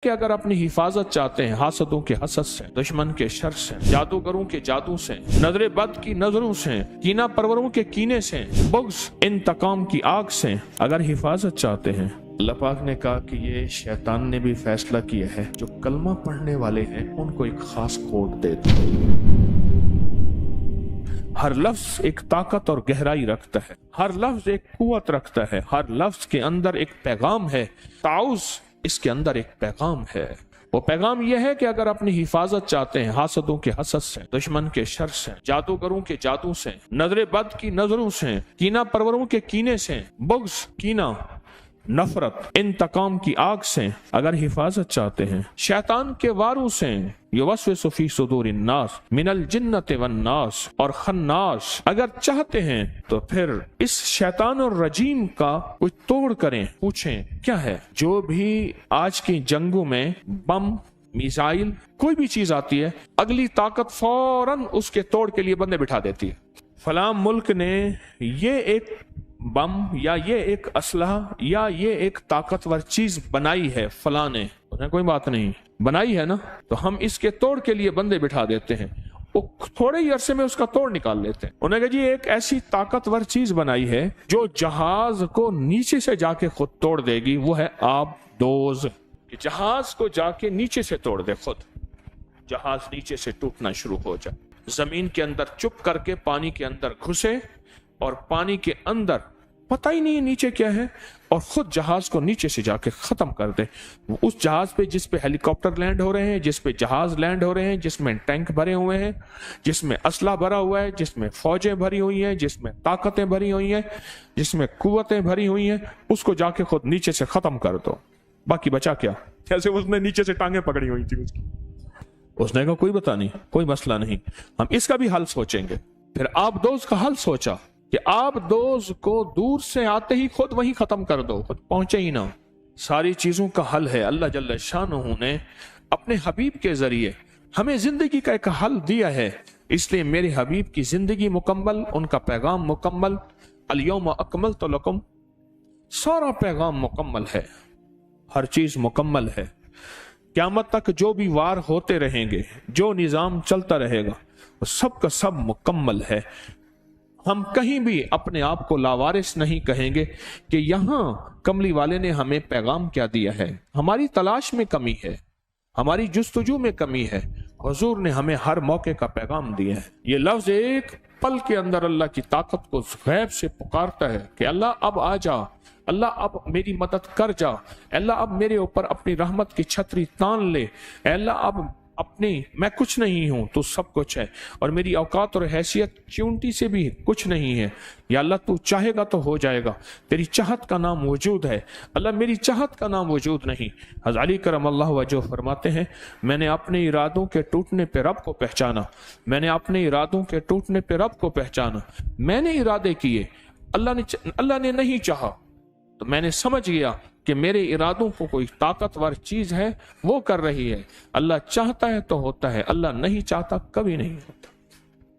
कि अगर अपनी हिफाजत चाहते हैं हासदों के हसद से, दुश्मन के शर से, जादूगरों के जादू से, नजर बद की नजरों से, कीना परवरों के कीने से, बुग़्ज़ इंतकाम की आग से अगर हिफाजत चाहते हैं। अल्लाह पाक ने कहा कि ये शैतान ने भी फैसला किया है जो कलमा पढ़ने वाले हैं उनको एक खास कोड दे दो। हर लफ्ज एक ताकत और गहराई रखता है, हर लफ्ज एक कुव्वत रखता है, हर लफ्ज के अंदर एक पैगाम है। ताउज़ इसके अंदर एक पैगाम है। वो पैगाम यह है कि अगर अपनी हिफाजत चाहते हैं हासदों के हसद से, दुश्मन के शर से, जादूगरों के जादू से, नजर बद की नजरों से, कीना परवरों के कीने से, बुग़्ज़ कीना नफरत इंतकाम की आग से अगर हिफाजत चाहते हैं, शैतान के वारों से, युवस्विसु फी सुदूरिन नास मिनल जिन्नति वन नास और खन्नास अगर चाहते हैं तो फिर इस शैतान और रजीम का कुछ तोड़ करें। पूछें क्या है? जो भी आज की जंगों में बम, मिसाइल, कोई भी चीज आती है, अगली ताकत फौरन उसके तोड़ के लिए बंदे बिठा देती है। फलां मुल्क ने ये एक बम या ये एक असलहा या ये एक ताकतवर चीज बनाई है, फलां ने, कोई बात नहीं, बनाई है ना, तो हम इसके तोड़ के लिए बंदे बिठा देते हैं। वो थोड़े ही अरसे में उसका तोड़ निकाल लेते हैं। उन्होंने कहा जी एक ऐसी ताकतवर चीज बनाई है जो जहाज को नीचे से जाके खुद तोड़ देगी, वो है आबदोज। जहाज को जाके नीचे से तोड़ दे, खुद जहाज नीचे से टूटना शुरू हो जाए, जमीन के अंदर चुप करके पानी के अंदर घुसे और पानी के अंदर पता ही नहीं नीचे क्या है और खुद जहाज को नीचे से जाके खत्म कर दे। उस जहाज पे जिस पे हेलीकॉप्टर लैंड हो रहे हैं, जिस पे जहाज लैंड हो रहे हैं, जिसमें टैंक भरे हुए हैं, जिसमें असला भरा हुआ है, जिसमें फौजें भरी हुई हैं, जिसमें ताकतें भरी हुई हैं, जिसमें कुव्वतें भरी हुई हैं, उसको जाके खुद नीचे से खत्म कर दो। बाकी बचा क्या? जैसे उसने नीचे से टांगे पकड़ी हुई थी उसकी। उसने कहा कोई बता नहीं, कोई मसला नहीं, हम इसका भी हल सोचेंगे। फिर आबदोज का हल सोचा कि आबदोज को दूर से आते ही खुद वहीं खत्म कर दो, खुद पहुंचे ही ना। सारी चीजों का हल है। अल्लाह जल्ल शानहू ने अपने हबीब के जरिए हमें जिंदगी का एक हल दिया है, इसलिए मेरे हबीब की जिंदगी मुकम्मल, उनका पैगाम मुकम्मल। अल-यौम अकमलतु लकुम, सारा पैगाम मुकम्मल है, हर चीज मुकम्मल है। क़यामत तक जो भी वार होते रहेंगे, जो निजाम चलता रहेगा, वो सब का सब मुकम्मल है। हम कहीं भी अपने आप को लावारिस नहीं कहेंगे कि यहां कमली वाले ने हमें पैगाम क्या दिया है। हमारी तलाश में कमी है, हमारी जुस्तजू में कमी है। हुजूर ने हमें हर मौके का पैगाम दिया है। ये लफ्ज एक पल के अंदर अल्लाह की ताकत को गैब से पुकारता है कि अल्लाह अब आ जा, अल्लाह अब मेरी मदद कर जा, अल्लाह अब मेरे ऊपर अपनी रहमत की छतरी तान ले, अल्लाह अब अपनी, मैं कुछ नहीं हूं, तो सब कुछ है और मेरी औकात और हैसियत च्यूंटी से भी कुछ नहीं है। या अल्लाह तू चाहेगा तो हो जाएगा, तेरी चाहत का नाम वजूद है। अल्लाह मेरी चाहत का नाम वजूद नहीं। हज़रत अली करम अल्लाह वजह फरमाते हैं, मैंने अपने इरादों के टूटने पे रब को पहचाना, मैंने अपने इरादों के टूटने पे रब को पहचाना। मैंने इरादे किए, अल्लाह ने नहीं चाहा, तो मैंने समझ गया कि मेरे इरादों को कोई ताकतवर चीज है वो कर रही है। अल्लाह चाहता है तो होता है, अल्लाह नहीं चाहता कभी नहीं होता।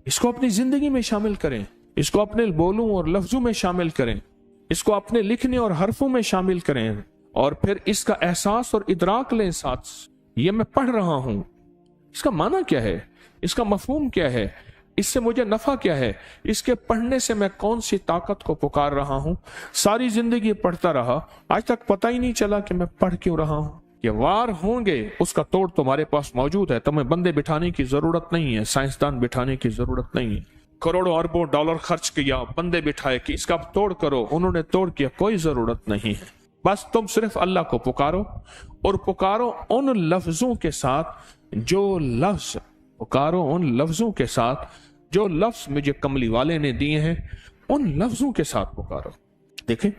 इसको अपनी जिंदगी में शामिल करें, इसको अपने बोलों और लफ्जों में शामिल करें, इसको अपने लिखने और हरफों में शामिल करें और फिर इसका एहसास और इदराक लें साथ। ये मैं पढ़ रहा हूं, इसका माना क्या है, इसका मफहूम क्या है, इससे मुझे नफा क्या है, इसके पढ़ने से मैं कौन सी ताकत को पुकार रहा हूं। सारी जिंदगी पढ़ता रहा, आज तक पता ही नहीं चला कि मैं पढ़ क्यों रहा हूं। ये वार होंगे, उसका तोड़ तुम्हारे पास मौजूद है। तुम्हें बंदे बिठाने की जरूरत नहीं है, साइंसदान बिठाने की जरूरत नहीं है। करोड़ों अरबों डॉलर खर्च किया, बंदे बिठाए कि इसका तोड़ करो, उन्होंने तोड़ किया, कोई जरूरत नहीं है। बस तुम सिर्फ अल्लाह को पुकारो और पुकारो उन लफ्जों के साथ जो लफ्ज, पुकारो उन लफ्जों के साथ जो लफ्ज मुझे कमली वाले ने दिए हैं, उन लफ्जों के साथ पुकारो। देखें,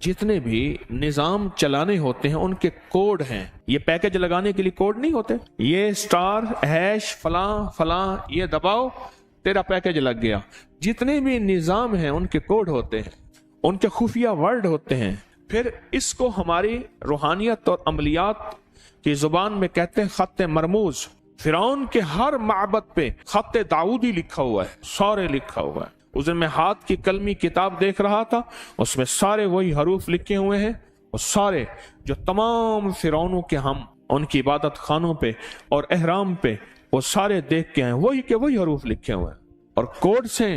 जितने भी निजाम चलाने होते हैं उनके कोड हैं। ये पैकेज लगाने के लिए कोड नहीं होते, ये स्टार हैश फलां फलां ये दबाओ तेरा पैकेज लग गया। जितने भी निजाम हैं उनके कोड होते हैं, उनके खुफिया वर्ड होते हैं। फिर इसको हमारी रूहानियत और अमलियात की जुबान में कहते हैं खत्ते मरमूज। फिरौन के हर माबद पे खत्ते दाऊदी लिखा हुआ है, सारे लिखा हुआ है। उस दिन मैं हाथ की कलमी किताब देख रहा था, उसमें सारे वही हरूफ लिखे हुए हैं और सारे जो तमाम फिरौनों के हम उनकी इबादत खानों पे और एहराम पे वो सारे देख के हैं वही के वही हरूफ लिखे हुए हैं और कोड से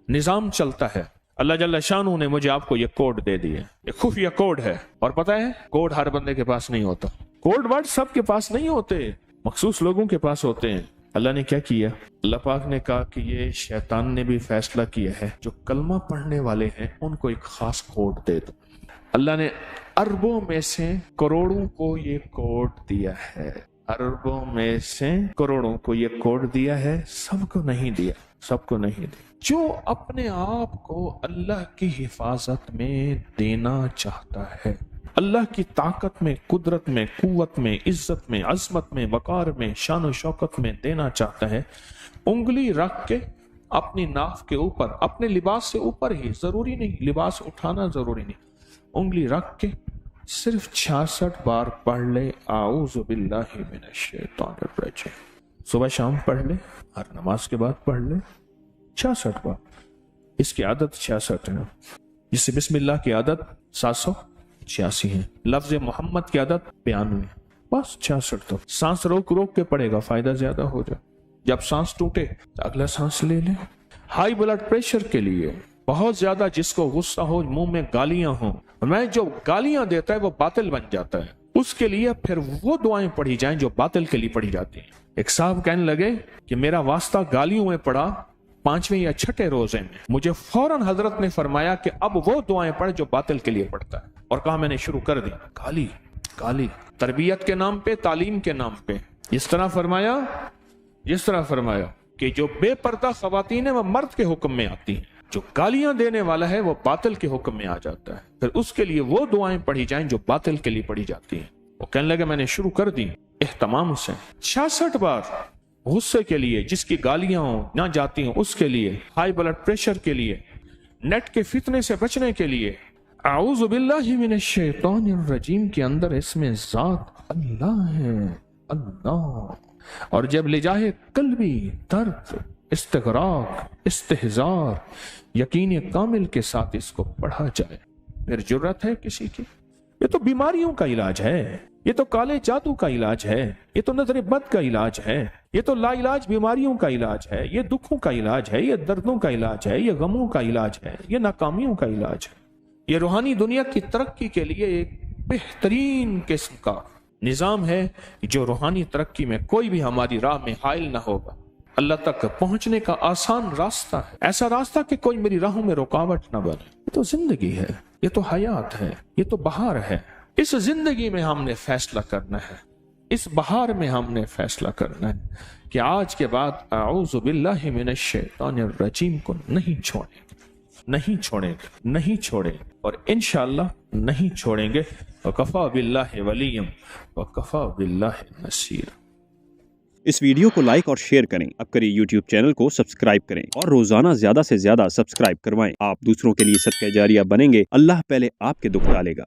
निजाम चलता है। अल्लाह जल्ल शानू ने मुझे आपको ये कोड दे दिए, ये खुफिया कोड है। और पता है कोड हर बंदे के पास नहीं होता, कोड वर्ड सबके पास नहीं होते, मखसूस लोगों के पास होते हैं। अल्लाह ने क्या किया, अल्लाह पाक ने कहा कि ये शैतान ने भी फैसला किया है जो कलमा पढ़ने वाले हैं उनको एक खास कोड दे दो। अल्लाह ने अरबों में से करोड़ों को ये कोड दिया है, अरबों में से करोड़ों को ये कोड दिया है, सबको नहीं दिया, सबको नहीं दिया। जो अपने आप को अल्लाह की हिफाजत में देना चाहता है, अल्लाह की ताकत में, कुदरत में, कुव्वत में, इज्जत में, अजमत में, वकार में, शान व शौकत में देना चाहता है, उंगली रख के अपनी नाफ के ऊपर, अपने लिबास से ऊपर ही, जरूरी नहीं लिबास उठाना जरूरी नहीं, उंगली रख के सिर्फ 66 बार पढ़ ले आऊज़ु बिल्लाहि मिनश शैतानिर रजीम। सुबह शाम पढ़ ले, हर नमाज के बाद पढ़ ले 66 बार। इसकी आदत 66 है, जिससे बिस्मिल्लाह की आदत 786 है, लफ्ज मोहम्मद की आदत 92, बस 66। तो सांस रोक रोक के पड़ेगा, फायदा ज्यादा हो जाए। जब सांस टूटे तो अगला सांस ले ले। हाई ब्लड प्रेशर के लिए बहुत ज्यादा जिसको गुस्सा हो, मुंह में गालियां हो, मैं जो गालियां देता है वो बातिल बन जाता है, उसके लिए फिर वो दुआएं पढ़ी जाएं जो बातिल के लिए पढ़ी जाती हैं। एक साहब कहने लगे कि मेरा वास्ता गालियों में पड़ा 5वें या 6ठे रोजे में, मुझे फौरन हजरत ने फरमाया कि अब वो दुआएं पढ़ जो बातिल के लिए पढ़ता है। और कहा मैंने शुरू कर दी, गाली गाली, तरबियत के नाम पे, तालीम के नाम पे। जिस तरह फरमाया कि जो बेपर्दा खवातीन है वह मर्द के हुक्म में आती है, जो गालियां देने वाला है वो बातिल के हुक्म में आ जाता है, फिर उसके लिए वो दुआएं पढ़ी जाएं जो बातिल के लिए पढ़ी जाती हैं। वो कहने लगे मैंने शुरू कर दी एहतमाम से 66 बार, गुस्से के लिए, जिसकी गालियां ना जाती हों उसके लिए, हाई ब्लड प्रेशर के लिए, नेट के फितने से बचने के लिए, आऊज़ु बिल्लाहि मिनश शैतानिर रजीम के अंदर इसमें जात अल्लाह है, अल्लाह। और जब ले जाए कल्बी दर्द, इस्तिग़राक़, इस्तिहज़ार, यकीन कामिल के साथ इसको पढ़ा जाए, फिर जुर्रत है किसी की। ये तो बीमारियों का इलाज है, ये तो काले जादू का इलाज है, ये तो नजर बद का इलाज है, ये तो लाइलाज बीमारियों का इलाज है, ये दुखों का इलाज है, ये दर्दों का इलाज है, ये गमों का इलाज है, ये नाकामियों का इलाज है। ये रूहानी दुनिया की तरक्की के लिए एक बेहतरीन किस्म का निजाम है जो रूहानी तरक्की में कोई भी हमारी राह में हाइल ना होगा। अल्लाह तक पहुंचने का आसान रास्ता है, ऐसा रास्ता कि कोई मेरी राहों में रुकावट ना बने। ये तो जिंदगी है, ये तो हयात है, ये तो बहार है। इस जिंदगी में हमने फैसला करना है, इस बहार में हमने फैसला करना है कि आज के बाद आऊज़ु बिल्लाहि मिनश शैतानिर रजीम को नहीं छोड़ेंगे, नहीं छोड़ेंगे, नहीं छोड़ेंगे और इंशाअल्लाह नहीं छोड़ेंगे। वकफ़ा बिल्लाहि वलिय्यम वकफ़ा बिल्लाहि नसीरा। इस वीडियो को लाइक और शेयर करें, अब करिए YouTube चैनल को सब्सक्राइब करें और रोजाना ज्यादा से ज्यादा सब्सक्राइब करवाएं। आप दूसरों के लिए सदका जारिया बनेंगे, अल्लाह पहले आपके दुख टालेगा।